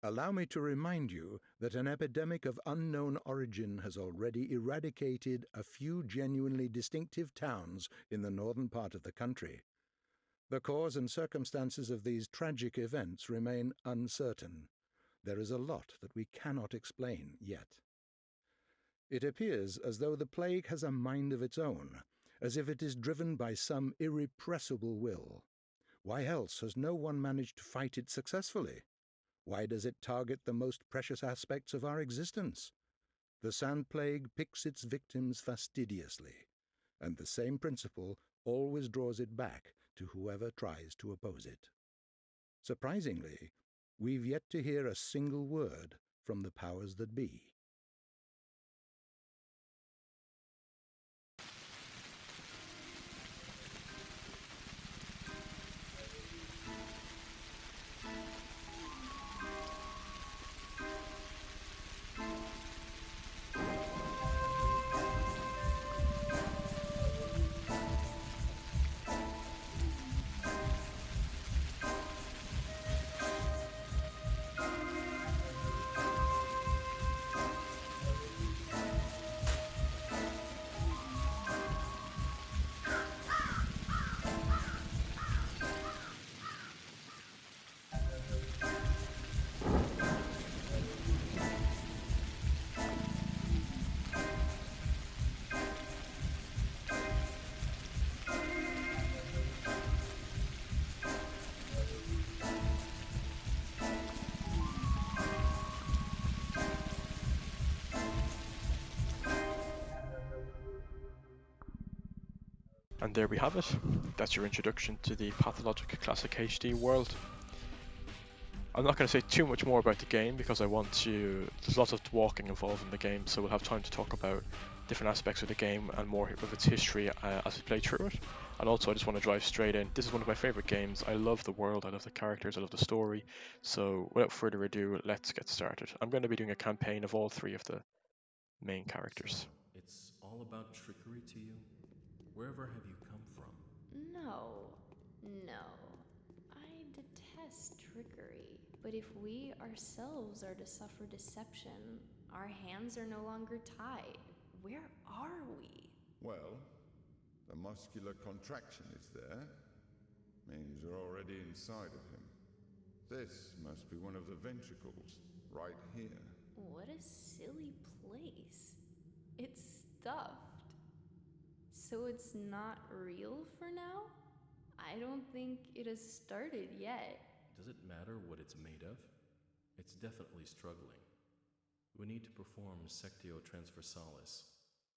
Allow me to remind you that an epidemic of unknown origin has already eradicated a few genuinely distinctive towns in the northern part of the country. The cause and circumstances of these tragic events remain uncertain. There is a lot that we cannot explain yet. It appears as though the plague has a mind of its own, as if it is driven by some irrepressible will. Why else has no one managed to fight it successfully? Why does it target the most precious aspects of our existence? The sand plague picks its victims fastidiously, and the same principle always draws it back to whoever tries to oppose it. Surprisingly, we've yet to hear a single word from the powers that be. And there we have it. That's your introduction to the Pathologic Classic HD world. I'm not going to say too much more about the game because there's lots of walking involved in the game, so we'll have time to talk about different aspects of the game and more of its history as we play through it. And also I just want to drive straight in. This is one of my favourite games. I love the world, I love the characters, I love the story. So without further ado, let's get started. I'm going to be doing a campaign of all three of the main characters. So, it's all about trickery to you? Wherever have you come from? No. I detest trickery. But if we ourselves are to suffer deception, our hands are no longer tied. Where are we? Well, the muscular contraction is there. Means we're already inside of him. This must be one of the ventricles, right here. What a silly place. It's stuffed. So it's not real for now? I don't think it has started yet. Does it matter what it's made of? It's definitely struggling. We need to perform Sectio Transversalis.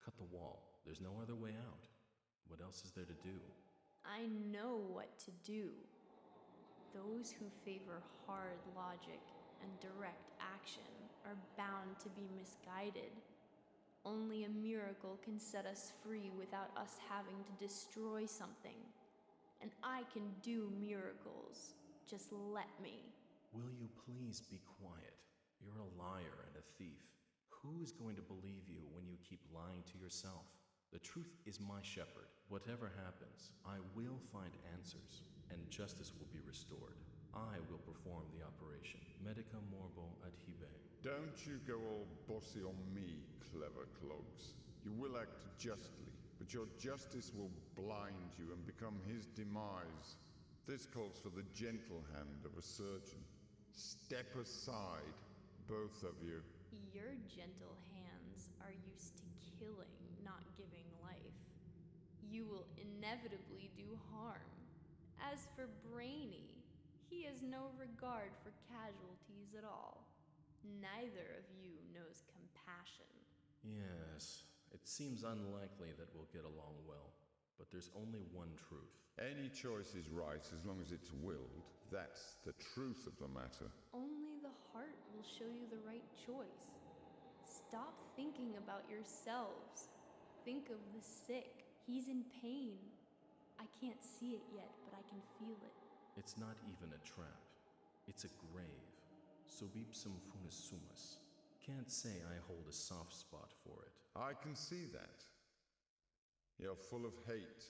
Cut the wall. There's no other way out. What else is there to do? I know what to do. Those who favor hard logic and direct action are bound to be misguided. Only a miracle can set us free without us having to destroy something. And I can do miracles. Just let me. Will you please be quiet? You're a liar and a thief. Who is going to believe you when you keep lying to yourself? The truth is my shepherd. Whatever happens, I will find answers, and justice will be restored. I will perform the operation. Medica morbo adhibe. Don't you go all bossy on me, clever clogs. You will act justly, but your justice will blind you and become his demise. This calls for the gentle hand of a surgeon. Step aside, both of you. Your gentle hands are used to killing, not giving life. You will inevitably do harm. As for Brainy, he has no regard for casualties at all. Neither of you knows compassion. Yes, it seems unlikely that we'll get along well, but there's only one truth. Any choice is right as long as it's willed. That's the truth of the matter. Only the heart will show you the right choice. Stop thinking about yourselves. Think of the sick. He's in pain. I can't see it yet, but I can feel it. It's not even a trap. It's a grave. Subipsum funis sumus. Can't say I hold a soft spot for it. I can see that. You're full of hate.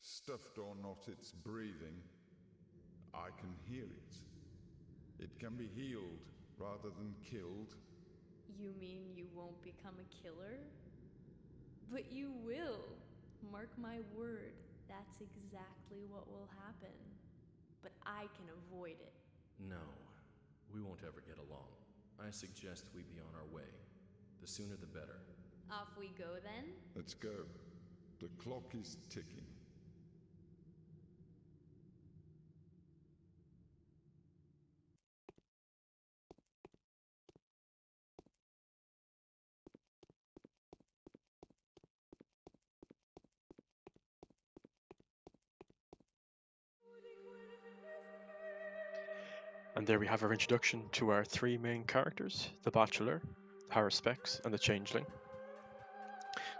Stuffed or not, it's breathing. I can hear it. It can be healed, rather than killed? You mean you won't become a killer? But you will. Mark my word, that's exactly what will happen. But I can avoid it. No, we won't ever get along. I suggest we be on our way. The sooner the better. Off we go then? Let's go. The clock is ticking. And there we have our introduction to our three main characters, the Bachelor, the Haruspex, and the Changeling.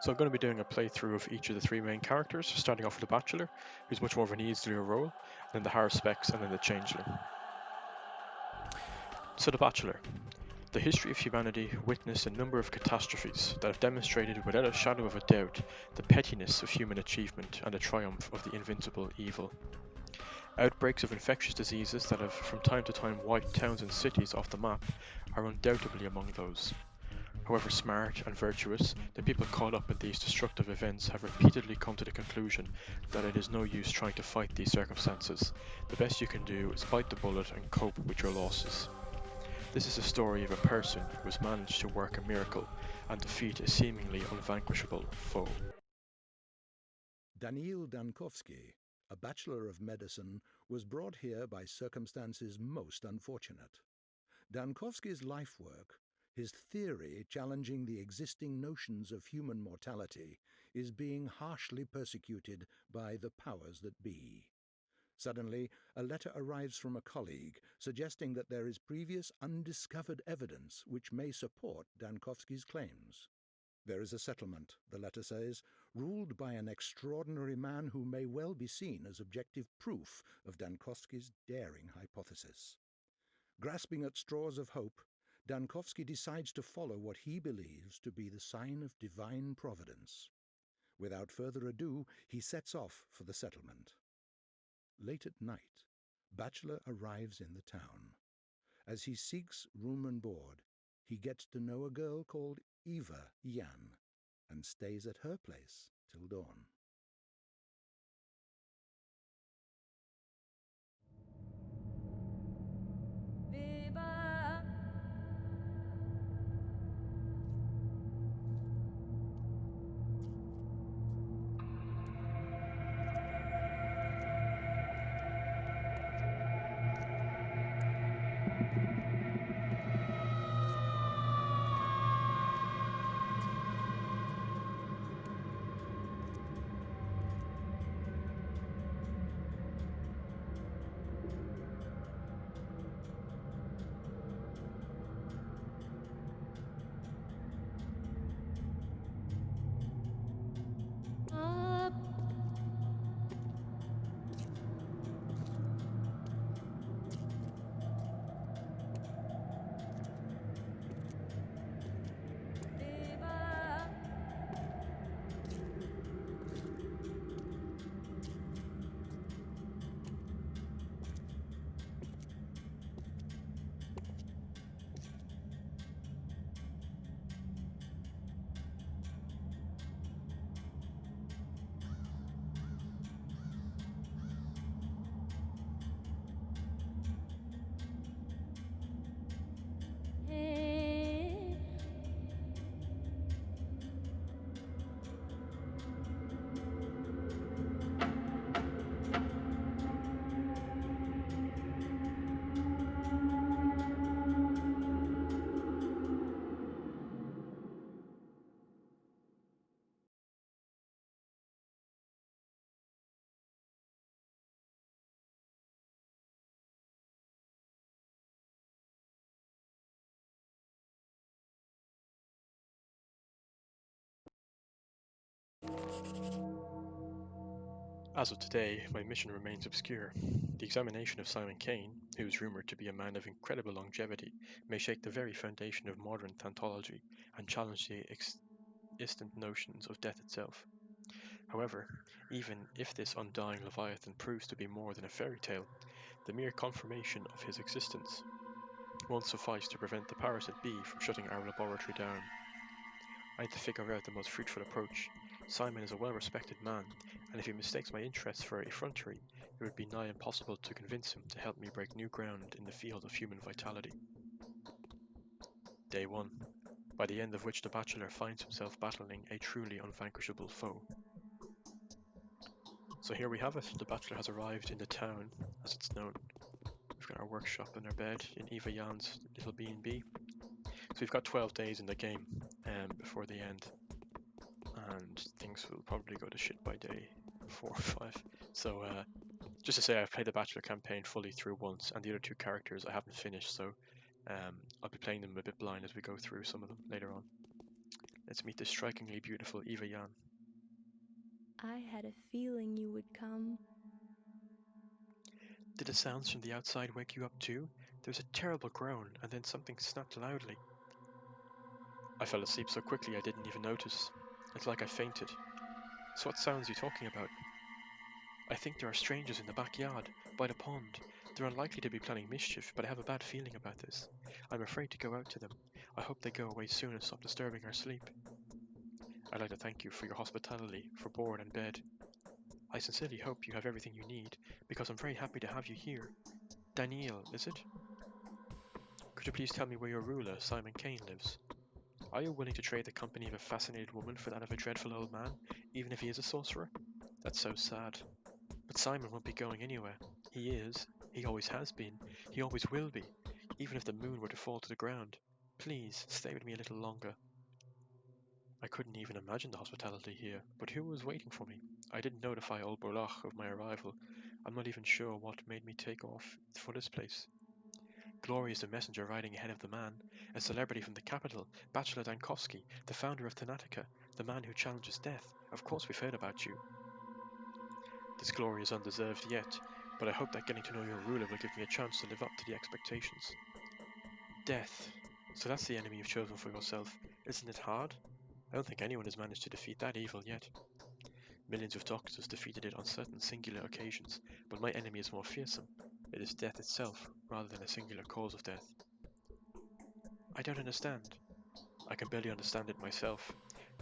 So I'm going to be doing a playthrough of each of the three main characters, starting off with the Bachelor, who's much more of an easier role, then the Haruspex, and then the Changeling. So the Bachelor. The history of humanity witnessed a number of catastrophes that have demonstrated without a shadow of a doubt the pettiness of human achievement and the triumph of the invincible evil. Outbreaks of infectious diseases that have from time to time wiped towns and cities off the map are undoubtedly among those. However smart and virtuous, the people caught up in these destructive events have repeatedly come to the conclusion that it is no use trying to fight these circumstances. The best you can do is bite the bullet and cope with your losses. This is a story of a person who has managed to work a miracle and defeat a seemingly unvanquishable foe. Daniil Dankovsky, a Bachelor of Medicine, was brought here by circumstances most unfortunate. Dankovsky's life work, his theory challenging the existing notions of human mortality, is being harshly persecuted by the powers that be. Suddenly, a letter arrives from a colleague suggesting that there is previous undiscovered evidence which may support Dankovsky's claims. There is a settlement, the letter says, ruled by an extraordinary man who may well be seen as objective proof of Dankovsky's daring hypothesis. Grasping at straws of hope, Dankovsky decides to follow what he believes to be the sign of divine providence. Without further ado, he sets off for the settlement. Late at night, Bachelor arrives in the town. As he seeks room and board, he gets to know a girl called Eva Yan and stays at her place till dawn. As of today, my mission remains obscure. The examination of Simon Kane, who is rumoured to be a man of incredible longevity, may shake the very foundation of modern pathology and challenge the existent notions of death itself. However, even if this undying Leviathan proves to be more than a fairy tale, the mere confirmation of his existence won't suffice to prevent the powers that be from shutting our laboratory down. I need to figure out the most fruitful approach. Simon is a well-respected man, and if he mistakes my interests for effrontery, it would be nigh impossible to convince him to help me break new ground in the field of human vitality. Day 1, by the end of which the Bachelor finds himself battling a truly unvanquishable foe. So here we have it, the Bachelor has arrived in the town, as it's known. We've got our workshop and our bed in Eva Jan's little B&B. So we've got 12 days in the game before the end, and things will probably go to shit by day 4 or 5. So just to say, I've played the Bachelor campaign fully through once, and the other two characters I haven't finished, so I'll be playing them a bit blind as we go through some of them later on. Let's meet the strikingly beautiful Eva Jan. I had a feeling you would come. Did the sounds from the outside wake you up too? There was a terrible groan, and then something snapped loudly. I fell asleep so quickly I didn't even notice. It's like I fainted. So what sounds are you talking about? I think there are strangers in the backyard, by the pond. They're unlikely to be planning mischief, but I have a bad feeling about this. I'm afraid to go out to them. I hope they go away soon and stop disturbing our sleep. I'd like to thank you for your hospitality, for board and bed. I sincerely hope you have everything you need, because I'm very happy to have you here. Daniil, is it? Could you please tell me where your ruler, Simon Kane, lives? Are you willing to trade the company of a fascinated woman for that of a dreadful old man, even if he is a sorcerer? That's so sad. But Simon won't be going anywhere. He is. He always has been. He always will be, even if the moon were to fall to the ground. Please, stay with me a little longer. I couldn't even imagine the hospitality here, but who was waiting for me? I didn't notify old Borlach of my arrival. I'm not even sure what made me take off for this place. Glory is the messenger riding ahead of the man, a celebrity from the capital, Bachelor Dankovsky, the founder of Thanatica, the man who challenges death. Of course we've heard about you. This glory is undeserved yet, but I hope that getting to know your ruler will give me a chance to live up to the expectations. Death. So that's the enemy you've chosen for yourself. Isn't it hard? I don't think anyone has managed to defeat that evil yet. Millions of doctors defeated it on certain singular occasions, but my enemy is more fearsome. It is death itself, rather than a singular cause of death. I don't understand. I can barely understand it myself.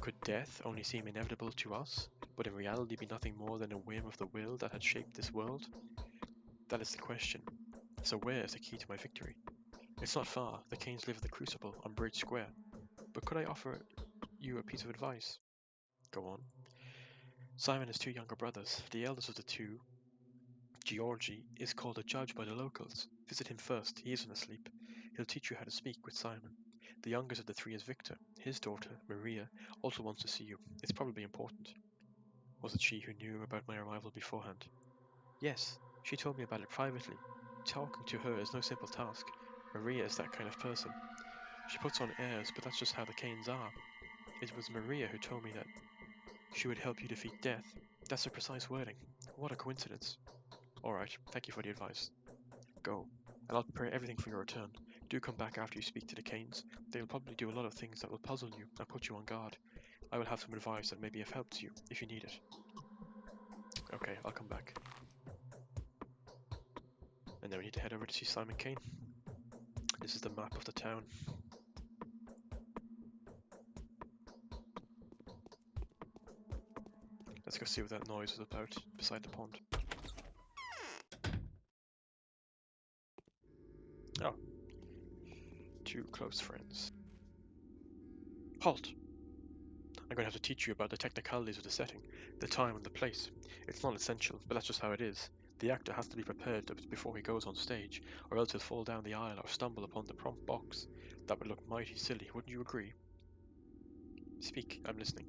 Could death only seem inevitable to us, but in reality be nothing more than a whim of the will that had shaped this world? That is the question. So where is the key to my victory? It's not far. The Canes live at the Crucible on Bridge Square. But could I offer you a piece of advice? Go on. Simon has two younger brothers. The eldest of the two, Georgi, is called a judge by the locals. Visit him first. He isn't asleep. He'll teach you how to speak with Simon. The youngest of the three is Victor. His daughter, Maria, also wants to see you. It's probably important. Was it she who knew about my arrival beforehand? Yes, she told me about it privately. Talking to her is no simple task. Maria is that kind of person. She puts on airs, but that's just how the Canes are. It was Maria who told me that she would help you defeat death. That's the precise wording. What a coincidence. Alright, thank you for the advice. Go, and I'll prepare everything for your return. Do come back after you speak to the Canes. They will probably do a lot of things that will puzzle you and put you on guard. I will have some advice that may be of help to you, if you need it. Okay, I'll come back. And then we need to head over to see Simon Kane. This is the map of the town. Let's go see what that noise was about beside the pond. Oh. Two close friends. Halt! I'm going to have to teach you about the technicalities of the setting, the time and the place. It's not essential, but that's just how it is. The actor has to be prepared before he goes on stage, or else he'll fall down the aisle or stumble upon the prompt box. That would look mighty silly, wouldn't you agree? Speak, I'm listening.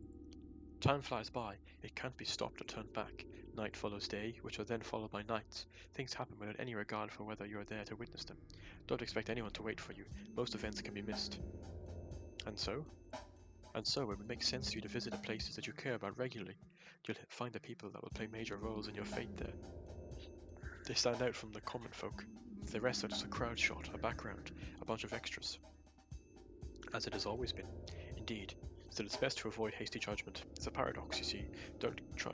Time flies by, it can't be stopped or turned back. Night follows day, which are then followed by nights. Things happen without any regard for whether you're there to witness them. Don't expect anyone to wait for you, most events can be missed. And so? And so it would make sense for you to visit the places that you care about regularly. You'll find the people that will play major roles in your fate there. They stand out from the common folk. The rest are just a crowd shot, a background, a bunch of extras. As it has always been. Indeed. Still, it's best to avoid hasty judgment. It's a paradox, you see. Don't try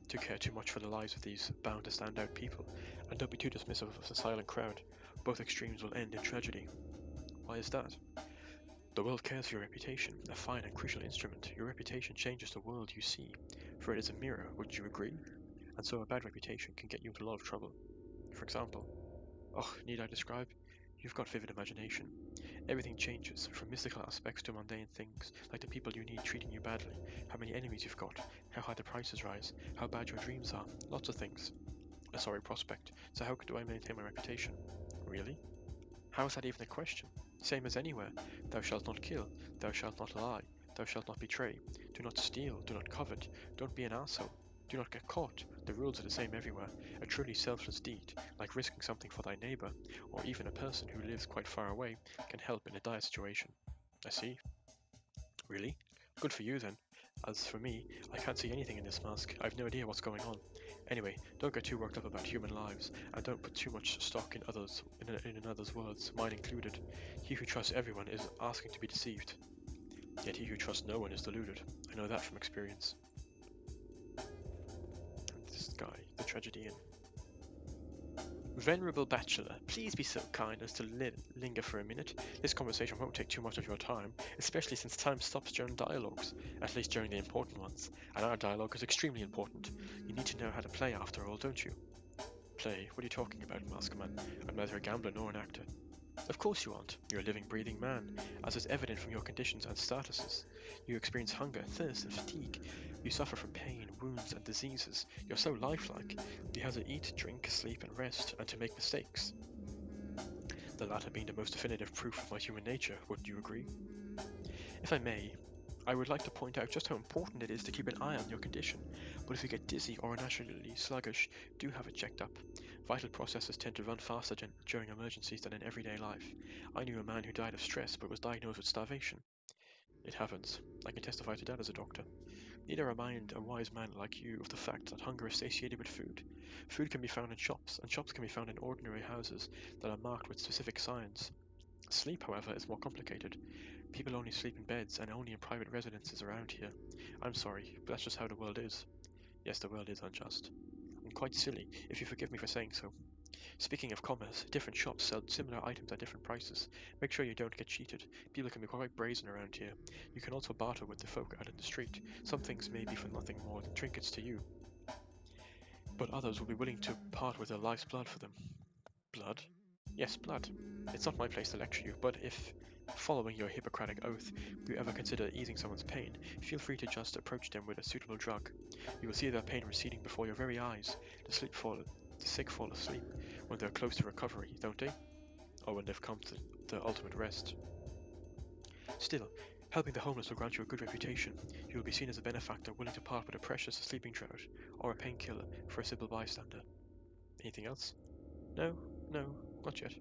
to care too much for the lives of these bound to stand out people, and don't be too dismissive of the silent crowd. Both extremes will end in tragedy. Why is that? The world cares for your reputation, a fine and crucial instrument. Your reputation changes the world you see, for it is a mirror, would you agree? And so a bad reputation can get you into a lot of trouble. For example, need I describe? You've got vivid imagination. Everything changes, from mystical aspects to mundane things, like the people you need treating you badly, how many enemies you've got, how high the prices rise, how bad your dreams are, lots of things. A sorry prospect, so how do I maintain my reputation? Really? How is that even a question? Same as anywhere. Thou shalt not kill, thou shalt not lie, thou shalt not betray, do not steal, do not covet, don't be an arsehole, do not get caught. The rules are the same everywhere. A truly selfless deed, like risking something for thy neighbour, or even a person who lives quite far away, can help in a dire situation. I see. Really? Good for you then. As for me, I can't see anything in this mask. I've no idea what's going on. Anyway, don't get too worked up about human lives, and don't put too much stock in others, in another's words, mine included. He who trusts everyone is asking to be deceived. Yet he who trusts no one is deluded. I know that from experience. And this guy, the tragedian. Venerable Bachelor, please be so kind as to linger for a minute. This conversation won't take too much of your time, especially since time stops during dialogues, at least during the important ones, and our dialogue is extremely important. You need to know how to play after all, don't you? Play? What are you talking about, Maskman? I'm neither a gambler nor an actor. Of course you aren't. You're a living, breathing man, as is evident from your conditions and statuses. You experience hunger, thirst, and fatigue. You suffer from pain, wounds, and diseases. You're so lifelike. You have to eat, drink, sleep, and rest, and to make mistakes. The latter being the most definitive proof of my human nature, wouldn't you agree? If I may, I would like to point out just how important it is to keep an eye on your condition, but if you get dizzy or naturally sluggish, do have it checked up. Vital processes tend to run faster during emergencies than in everyday life. I knew a man who died of stress but was diagnosed with starvation. It happens. I can testify to that as a doctor. Neither remind a wise man like you of the fact that hunger is satiated with food. Food can be found in shops, and shops can be found in ordinary houses that are marked with specific signs. Sleep, however, is more complicated. People only sleep in beds and only in private residences around here. I'm sorry, but that's just how the world is. Yes, the world is unjust. And quite silly, if you forgive me for saying so. Speaking of commerce, different shops sell similar items at different prices. Make sure you don't get cheated. People can be quite brazen around here. You can also barter with the folk out in the street. Some things may be for nothing more than trinkets to you, but others will be willing to part with their life's blood for them. Blood? Yes, blood. It's not my place to lecture you, but if, following your Hippocratic oath, you ever consider easing someone's pain, feel free to just approach them with a suitable drug. You will see their pain receding before your very eyes. The sick fall asleep when they're close to recovery, don't they? Or when they've come to the ultimate rest. Still, helping the homeless will grant you a good reputation. You will be seen as a benefactor willing to part with a precious sleeping draught or a painkiller for a simple bystander. Anything else? No, not yet.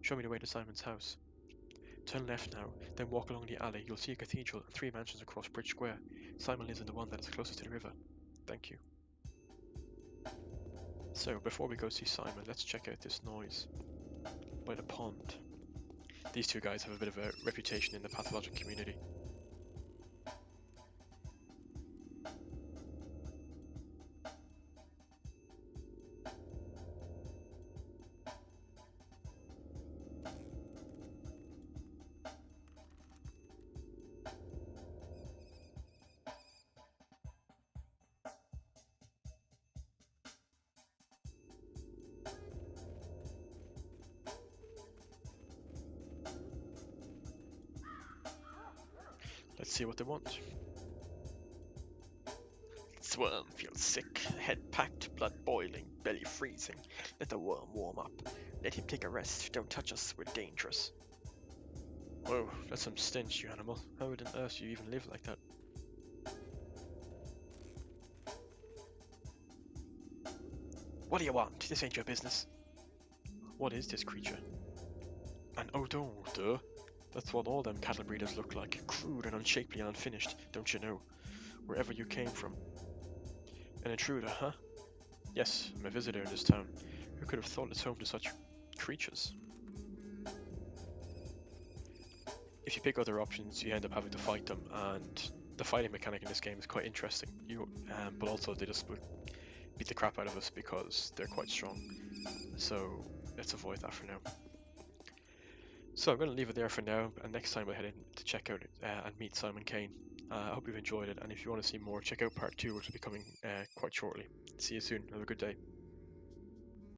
Show me the way to Simon's house. Turn left now, then walk along the alley. You'll see a cathedral and 3 mansions across Bridge Square. Simon lives in the one that is closest to the river. Thank you. So, before we go see Simon, let's check out this noise by the pond. These two guys have a bit of a reputation in the pathologic community. Let's see what they want. Swarm feels sick, head packed, blood boiling, belly freezing. Let the worm warm up. Let him take a rest. Don't touch us, we're dangerous. Whoa, that's some stench, you animal. How on earth do you even live like that? What do you want? This ain't your business. What is this creature? An odor, duh. That's what all them cattle breeders look like, crude and unshapely and unfinished, don't you know? Wherever you came from. An intruder, huh? Yes, I'm a visitor in this town. Who could have thought it's home to such creatures? If you pick other options, you end up having to fight them, and the fighting mechanic in this game is quite interesting. But also they just beat the crap out of us because they're quite strong. So let's avoid that for now. So I'm going to leave it there for now, and next time I head in to check out and meet Simon Kane. I hope you've enjoyed it, and if you want to see more, check out part 2, which will be coming quite shortly. See you soon. Have a good day.